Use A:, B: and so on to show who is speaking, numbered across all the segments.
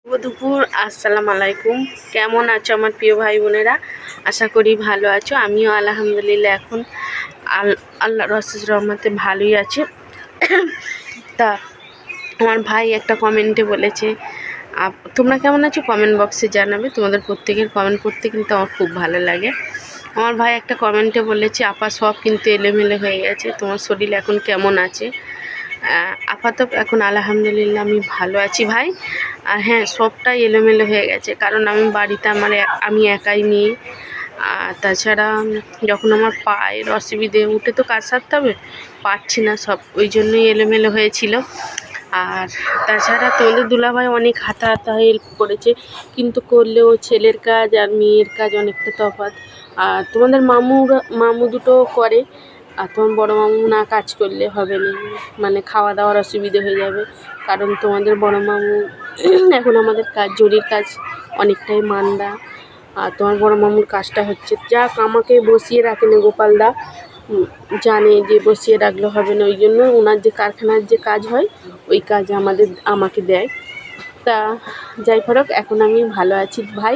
A: শুভ দুপুর, আসসালামু আলাইকুম। কেমন আছো আমার প্রিয় ভাই বোনেরা? আশা করি ভালো আছো। আমিও আলহামদুলিল্লাহ এখন আল্লাহর অশেষ রহমতে ভালোই আছি। তা আমার ভাই একটা কমেন্টে বলেছে, তোমরা কেমন আছো কমেন্ট বক্সে জানাবে। তোমাদের প্রত্যেকের কমেন্ট পড়তে কিন্তু আমার খুব ভালো লাগে। আমার ভাই একটা কমেন্টে বলেছে, আপা সব কিন্তু এলোমেলো হয়ে গেছে, তোমার শরীর এখন কেমন আছে? আপাতত এখন আলহামদুলিল্লাহ আমি ভালো আছি ভাই। আর হ্যাঁ, সবটাই এলোমেলো হয়ে গেছে, কারণ আমি বাড়িতে আমি একাই মেয়ে। আর তাছাড়া যখন আমার পায়ের অসুবিধে, উঠে তো কাজ সারতে হবে, পারছি না, সব ওই জন্যই এলোমেলো হয়েছিল। আর তাছাড়া তোমাদের দুলাভাই অনেক হাতা হেল্প করেছে, কিন্তু করলেও ছেলের কাজ আর মেয়ের কাজ অনেকটা তফাৎ। আর তোমাদের মামু দুটো করে, আর তোমার বড়ো মামু না কাজ করলে হবে না, মানে খাওয়া দাওয়ার অসুবিধে হয়ে যাবে। কারণ তোমাদের বড়ো মামু এখন আমাদের কাজ, জরির কাজ অনেকটাই মান্দা। আর তোমার বড়ো মামুর কাজটা হচ্ছে, যাক আমাকে বসিয়ে রাখেনি গোপালদা, জানে যে বসিয়ে রাখলে হবে না, ওই জন্য ওনার যে কারখানার যে কাজ হয় ওই কাজ আমাকে দেয়। তা যাই হোক, এখন আমি ভালো আছি ভাই,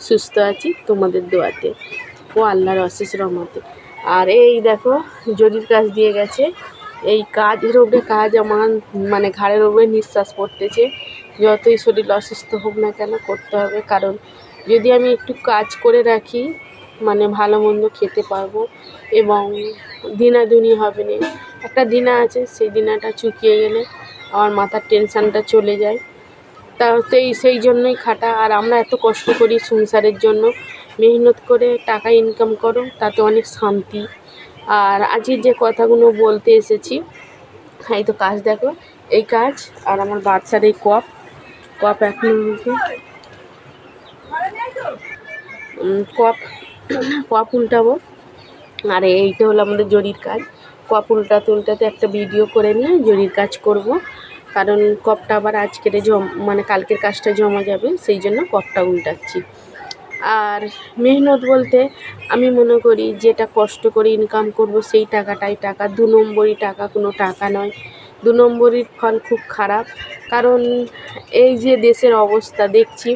A: সুস্থ আছি তোমাদের দোয়াতে ও আল্লাহর অশেষ রহমতে। আর এই দেখো, জরির কাজ দিয়ে গেছে, এই কাজের ওপরে কাজ আমার, মানে ঘাড়ের ওপরে নিঃশ্বাস পড়তেছে। যতই শরীর অসুস্থ হোক না কেন করতে হবে, কারণ যদি আমি একটু কাজ করে রাখি, মানে ভালো মন্দ খেতে পারবো এবং দিনাদুনি হবে না। একটা দিনা আছে, সেই দিনাটা চুকিয়ে গেলে আমার মাথার টেনশানটা চলে যায়। তা সেই জন্যই খাটা। আর আমরা এত কষ্ট করি সংসারের জন্য, মেহনত করে টাকা ইনকাম করো, তাতে অনেক শান্তি। আর আজকে যে কথাগুলো বলতে এসেছি, এই তো কাজ দেখো, এই কাজ আর আমার বাচ্চার এই কপ এখন কপ উল্টাবো। আর এইটা হলো আমাদের জরির কাজ। কপ উল্টাতে একটা ভিডিও করে নিয়ে জরির কাজ করব, কারণ কপটা আবার আজকের মানে কালকের কাজটা জমা যাবে, সেই জন্য কপটা উল্টাচ্ছি। আর মেহনত বলতে আমি মনে করি যেটা কষ্ট করে ইনকাম করব সেই টাকাটাই টাকা, 2 নম্বরই টাকা কোনো টাকা নয়। 2 নম্বরির ফল খুব খারাপ। কারণ এই যে দেশের অবস্থা দেখছি,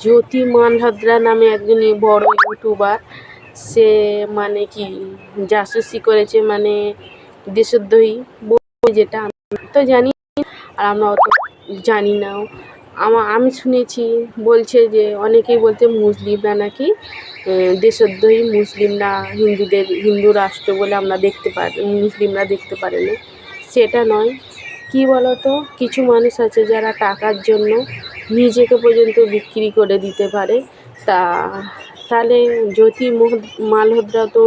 A: জ্যোতি মালহোত্রা নামে একজন বড় ইউটিউবার, সে মানে কি জাসুসি করেছে, মানে দেশদ্রোহী যেটা আমি তো জানি, আর আমরা অত জানি না। আমি শুনেছি, বলছে যে অনেকেই বলছে মুসলিমরা নাকি দেশদ্রোহী, মুসলিমরা হিন্দু রাষ্ট্র বলে আমরা মুসলিমরা দেখতে পারে না। সেটা নয়, কী বলতো, কিছু মানুষ আছে যারা টাকার জন্য নিজেকে পর্যন্ত বিক্রি করে দিতে পারে। তাহলে জ্যোতি মালহোত্রা তো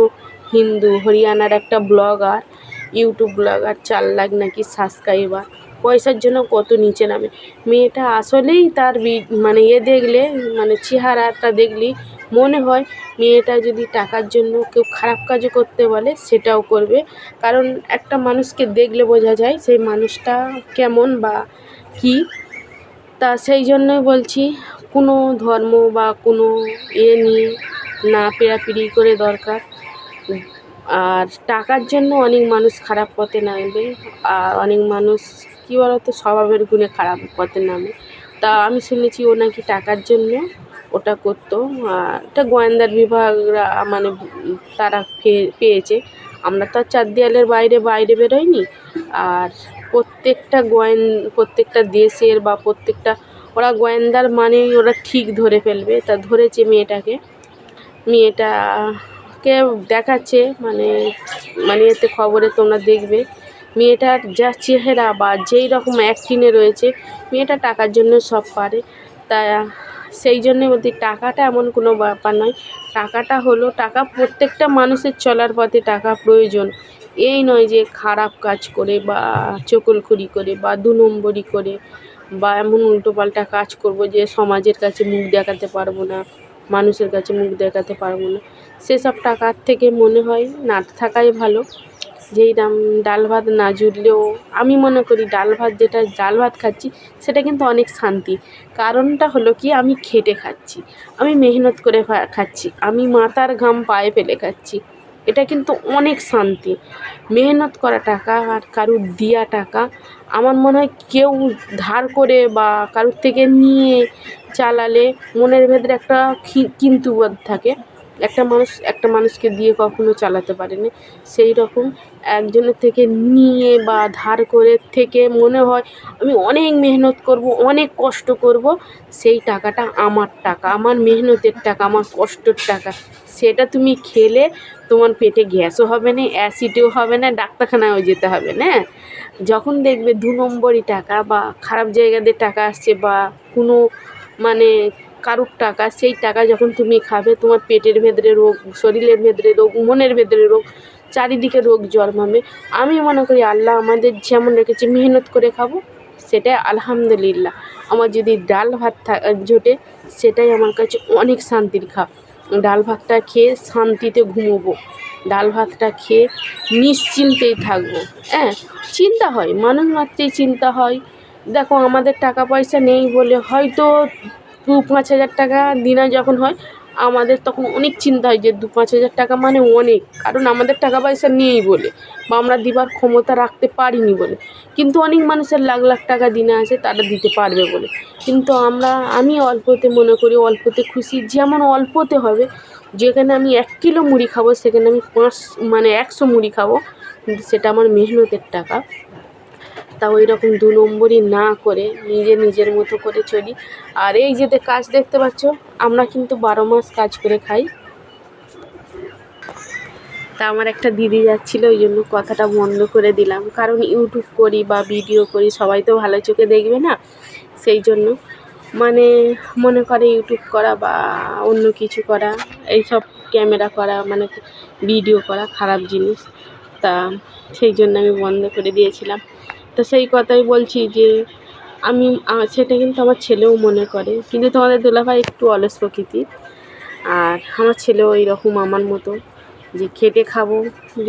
A: হিন্দু, হরিয়ানার একটা ব্লগার, ইউটিউব ব্লগার, 4 লাখ নাকি সাবস্ক্রাইবার, পয়সার জন্য কত নিচে নামে। মেয়েটা আসলেই তার মানে দেখলে, মানে চেহারাটা দেখলেই মনে হয় মেয়েটা যদি টাকার জন্য কেউ খারাপ কাজও করতে বলে সেটাও করবে। কারণ একটা মানুষকে দেখলে বোঝা যায় সেই মানুষটা কেমন বা কী। তা সেই জন্যই বলছি, কোনো ধর্ম বা কোনো নিয়ে না পেরাপিরি করে দরকার। আর টাকার জন্য অনেক মানুষ খারাপ পথে নামবে, আর অনেক মানুষ কী বলতো স্বভাবের গুণে খারাপ পথে নামে। তা আমি শুনেছি ও নাকি টাকার জন্য ওটা করতো। এটা গোয়েন্দার বিভাগরা, মানে তারা পেয়েছে। আমরা তো আর 4 দেয়ালের বাইরে বেরোইনি। আর প্রত্যেকটা দেশের বা ওরা গোয়েন্দার মানেই ওরা ঠিক ধরে ফেলবে। তা ধরেছে মেয়েটাকে দেখাচ্ছে, মানে এতে খবরে তোমরা দেখবে, মেয়েটার যা চেহারা বা যেই রকম অ্যাক্টিংয়ে রয়েছে, মেয়েটা টাকার জন্য সব পারে। তা সেই জন্যে বলতে, টাকাটা এমন কোনো ব্যাপার নয়। টাকাটা হলো টাকা, প্রত্যেকটা মানুষের চলার পথে টাকা প্রয়োজন। এই নয় যে খারাপ কাজ করে বা চকলখড়ি করে বা 2 নম্বরি করে বা এমন উল্টোপাল্টা কাজ করব যে সমাজের কাছে মুখ দেখাতে পারবো না, মানুষের কাছে মুখ দেখাতে পারবো না। সেসব টাকার থেকে মনে হয় না থাকাই ভালো। যেই ডাল ভাত না জুটলেও আমি মনে করি ডাল ভাত খাচ্ছি সেটা কিন্তু অনেক শান্তি। কারণটা হলো কি, আমি খেটে খাচ্ছি, আমি মেহনত করে খাচ্ছি, আমি মাথার ঘাম পায়ে ফেলে খাচ্ছি। এটা কিন্তু অনেক শান্তি। মেহনত করা টাকা আর কারুর দেওয়া টাকা আমার মনে হয় কেউ ধার করে বা কারুর থেকে নিয়ে চালালে মনের ভেতরে একটা কিন্তু বোধ থাকে। একটা মানুষকে দিয়ে কখনো চালাতে পারেনি, সেই রকম একজনের থেকে নিয়ে বা ধার করে থেকে মনে হয় আমি অনেক মেহনত করব, অনেক কষ্ট করব, সেই টাকাটা আমার টাকা, আমার মেহনতের টাকা, আমার কষ্টের টাকা। সেটা তুমি খেলে তোমার পেটে গ্যাসও হবে না, অ্যাসিডও হবে না, ডাক্তারখানায়ও যেতে হবে না। যখন দেখবে 2 নম্বরি টাকা বা খারাপ জায়গাতে টাকা আসছে বা কোনো মানে কারুর টাকা, সেই টাকা যখন তুমি খাবে তোমার পেটের ভেতরে রোগ, শরীরের ভেতরে রোগ, মনের ভেতরে রোগ, চারিদিকে রোগ জন্মাবে। আমি মনে করি আল্লাহ আমাদের যেমন রেখেছে মেহনত করে খাবো, সেটাই আলহামদুলিল্লাহ। আমার যদি ডাল ভাত জোটে সেটাই আমার কাছে অনেক শান্তির ডাল ভাতটা খেয়ে শান্তিতে ঘুমোবো, ডাল ভাতটা খেয়ে নিশ্চিন্তেই থাকবো। হ্যাঁ, চিন্তা হয়, মানুষ মাত্রই চিন্তা হয়। দেখো আমাদের টাকা পয়সা নেই বলে হয়তো 2-5 হাজার টাকা দিনে যখন হয় আমাদের তখন অনেক চিন্তা হয় যে 2-5 হাজার টাকা মানে অনেক, কারণ আমাদের টাকা পয়সা নেই বলে বা আমরা দিবার ক্ষমতা রাখতে পারিনি বলে। কিন্তু অনেক মানুষের লাখ লাখ টাকা দিনে আছে, তারা দিতে পারবে বলে। কিন্তু আমি অল্পতে মনে করি, অল্পতে খুশি। যেমন অল্পতে হবে, যেখানে আমি 1 কিলো মুড়ি খাবো সেখানে আমি 100 মুড়ি খাবো, কিন্তু সেটা আমার মেহনতের টাকা। তা ওই রকম 2 নম্বরি না করে নিজের মতো করে চলি। আর এই যে কাজ দেখতে পাচ্ছ, আমরা কিন্তু 12 মাস কাজ করে খাই। তা আমার একটা দিদি যাচ্ছিলো, ওই জন্য কথাটা বন্ধ করে দিলাম, কারণ ইউটিউব করি বা ভিডিও করি সবাই তো ভালো চোখে দেখবে না, সেই জন্য মানে মনে করে ইউটিউব করা বা অন্য কিছু করা, এইসব ক্যামেরা করা মানে ভিডিও করা খারাপ জিনিস। তা সেই জন্য আমি বন্ধ করে দিয়েছিলাম। তো সেই কথাই বলছি যে সেটা কিন্তু আমার ছেলেও মনে করে, কিন্তু তোমাদের দুলাভাই একটু অলস প্রকৃতির, আর আমার ছেলেও এইরকম আমার মতো, যে খেটে খাবো।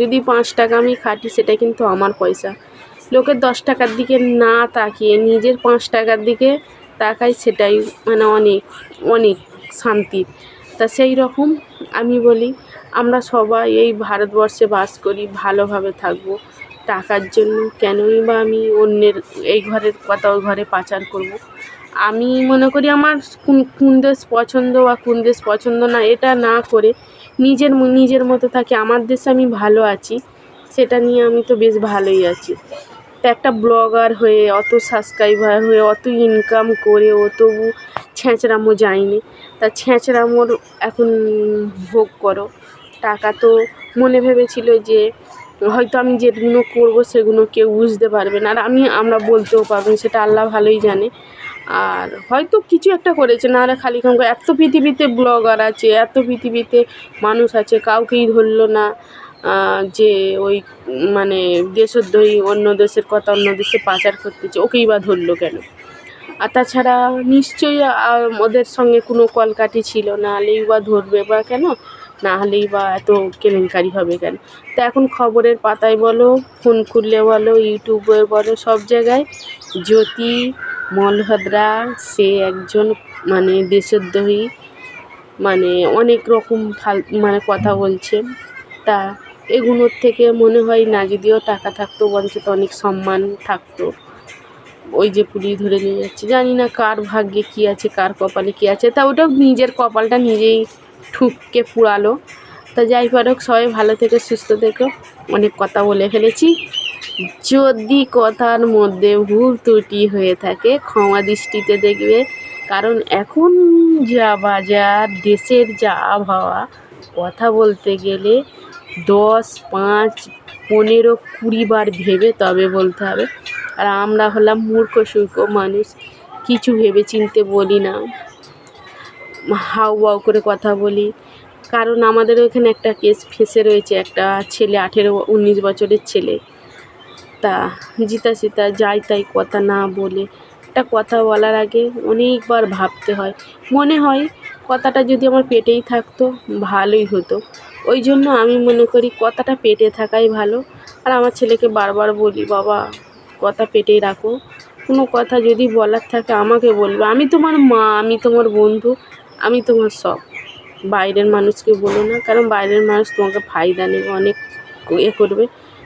A: যদি 5 টাকা আমি খাটি সেটা কিন্তু আমার পয়সা, লোকের 10 টাকার দিকে না তাকিয়ে নিজের 5 টাকার দিকে তাকাই, সেটাই মানে অনেক অনেক শান্তির। তা সেই রকম আমি বলি আমরা সবাই এই ভারতবর্ষে বাস করি, ভালোভাবে থাকবো। টাকার জন্য কেনই বা আমি অন্যের এই ঘরের কথা ওই ঘরে পাচার করব। আমি মনে করি আমার কোন দেশ পছন্দ বা কোন দেশ পছন্দ না এটা না করে নিজের মতো থাকি। আমার দেশে আমি ভালো আছি, সেটা নিয়ে আমি তো বেশ ভালোই আছি। তা একটা ব্লগার হয়ে, অত সাবস্ক্রাইবার হয়ে, অত ইনকাম করে ও তবু ছ্যাঁচড়ামো যায়নি। তা ছ্যাঁচড়ামোর এখন ভোগ করো। টাকা তো মনে ভেবেছিল যে হয়তো আমি যেগুলো করবো সেগুলো কেউ বুঝতে পারবে না, আর আমরা বলতেও পারবো না, সেটা আল্লাহ ভালোই জানে। আর হয়তো কিছু একটা করেছে, নাহলে খালি এত পৃথিবীতে ব্লগার আছে, এত পৃথিবীতে মানুষ আছে, কাউকেই ধরলো না যে ওই মানে দেশদ্রোহী, অন্য দেশের কথা অন্য দেশে পাচার করতেছে, ওকেই বা ধরলো কেন? আর তাছাড়া নিশ্চয়ই ওদের সঙ্গে কোনো কলকাঠি ছিল, না হলেই বা ধরবে বা কেন, না হলেই বা এত কেলেঙ্কারি হবে কেন? তো এখন খবরের পাতায় বলো, ফোন খুললে বলো, ইউটিউবে বলো, সব জায়গায় জ্যোতি মলহোত্রা সে একজন মানে দেশদ্রোহী, মানে অনেক রকম কথা বলছে। তা এগুলোর থেকে মনে হয় না যদিও টাকা থাকতো বঞ্চিত অনেক সম্মান থাকতো। ওই যে পুলিশ ধরে নিয়ে যাচ্ছে, জানি না কার ভাগ্যে কী আছে, কার কপালে কী আছে। তা ওটা নিজের কপালটা নিজেই ঠুকে পুড়ালো। তা যাই হোক, সবাই ভালো থেকো, সুস্থ থেকো। অনেক কথা বলে ফেলেছি, যদি কথার মধ্যে ভুল ত্রুটি হয়ে থাকে ক্ষমা দৃষ্টিতে দেখবে, কারণ এখন যা বাজার, দেশের যা আবহাওয়া, কথা বলতে গেলে 10, 5, 15, 20 বার ভেবে তবে বলতে হবে। আর আমরা হলাম মূর্খ সূর্খ মানুষ, কিছু ভেবে চিনতে বলি না, হাউ বাউ করে কথা বলি। কারণ আমাদের ওখানে একটা কেস ফেসে রয়েছে, একটা ছেলে 18-19 বছরের ছেলে, তা জিতা সিতা যাই তাই কথা না বলে, একটা কথা বলার আগে অনেকবার ভাবতে হয়। মনে হয় কথাটা যদি আমার পেটেই থাকতো ভালোই হতো। ওই জন্য আমি মনে করি কথাটা পেটে থাকাই ভালো। আর আমার ছেলেকে বারবার বলি, বাবা কথা পেটেই রাখো, কোনো কথা যদি বলার থাকে আমাকে বলবে, আমি তোমার মা, আমি তোমার বন্ধু, আমি তোমার সব। বাইরের মানুষকে বলো না, কারণ বাইরের মানুষ তোমাকে ফায়দা নেবে, অনেক করবে।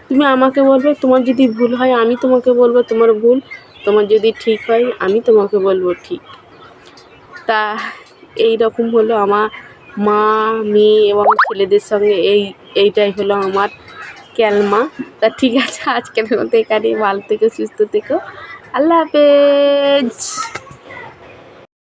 A: তুমি আমাকে বলবে, তোমার যদি ভুল হয় আমি তোমাকে বলবো তোমার ভুল, তোমার যদি ঠিক হয় আমি তোমাকে বলবো ঠিক। তা এই রকম হলো আমার মা, মেয়ে এবং ছেলেদের সঙ্গে এইটাই হলো আমার ক্যালমা। তা ঠিক আছে, আজকের মতো এখানেই। ভালো থেকো, সুস্থ থেকো, আল্লাহ হাফেজ।